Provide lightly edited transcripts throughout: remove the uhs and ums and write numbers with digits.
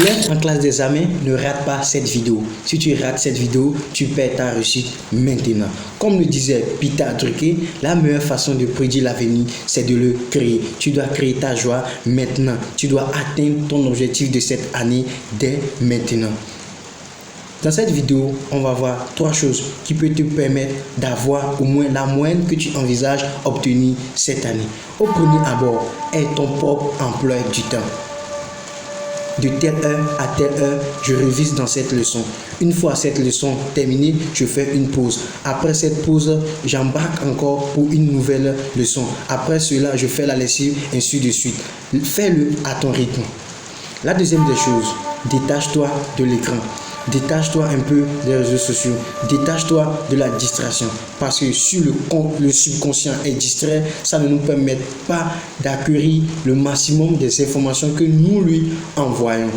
Élève en classe d'examen, ne rate pas cette vidéo. Si tu rates cette vidéo, tu perds ta réussite maintenant. Comme le disait Peter Drucker, la meilleure façon de prédire l'avenir, c'est de le créer. Tu dois créer ta joie maintenant. Tu dois atteindre ton objectif de cette année dès maintenant. Dans cette vidéo, on va voir 3 choses qui peuvent te permettre d'avoir au moins la moyenne que tu envisages obtenir cette année. Au premier abord, est ton propre emploi du temps. De telle heure à telle heure, je révise dans cette leçon. Une fois cette leçon terminée, je fais une pause. Après cette pause, j'embarque encore pour une nouvelle leçon. Après cela, je fais la lessive, ainsi de suite. Fais-le à ton rythme. La deuxième des choses, détache-toi de l'écran. Détache-toi un peu des réseaux sociaux. Détache-toi de la distraction. Parce que si le subconscient est distrait, ça ne nous permet pas d'acquérir le maximum des informations que nous lui envoyons.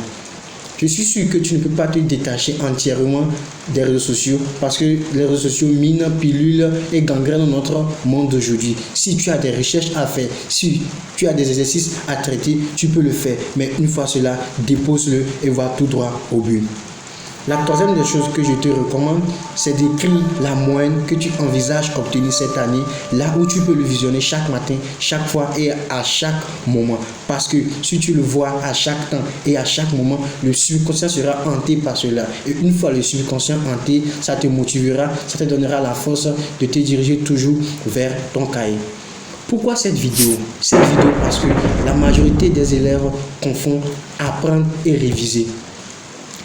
Je suis sûr que tu ne peux pas te détacher entièrement des réseaux sociaux parce que les réseaux sociaux minent, pilulent et gangrènent notre monde d'aujourd'hui. Si tu as des recherches à faire, si tu as des exercices à traiter, tu peux le faire. Mais une fois cela, dépose-le et va tout droit au but. La troisième des choses que je te recommande, c'est d'écrire la moyenne que tu envisages obtenir cette année, là où tu peux le visionner chaque matin, chaque fois et à chaque moment. Parce que si tu le vois à chaque temps et à chaque moment, le subconscient sera hanté par cela. Et une fois le subconscient hanté, ça te motivera, ça te donnera la force de te diriger toujours vers ton cahier. Pourquoi cette vidéo? Cette vidéo parce que la majorité des élèves confondent apprendre et réviser.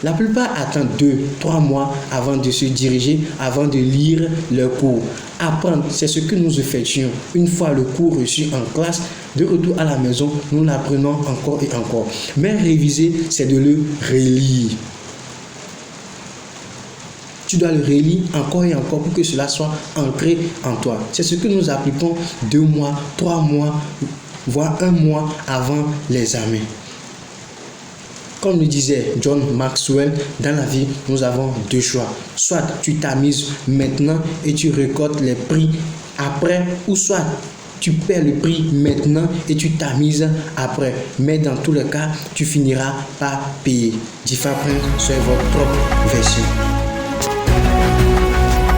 La plupart attendent 2-3 mois avant de se diriger, avant de lire leur cours. Apprendre, c'est ce que nous effectuons. Une fois le cours reçu en classe, de retour à la maison, nous l'apprenons encore et encore. Mais réviser, c'est de le relire. Tu dois le relire encore et encore pour que cela soit ancré en toi. C'est ce que nous appliquons 2 mois, 3 mois, voire 1 mois avant l'examen. Comme le disait John Maxwell, dans la vie, nous avons 2 choix. Soit tu t'amuses maintenant et tu récoltes les prix après, ou soit tu perds le prix maintenant et tu t'amuses après. Mais dans tous les cas, tu finiras par payer. Diffa Prince, c'est votre propre version.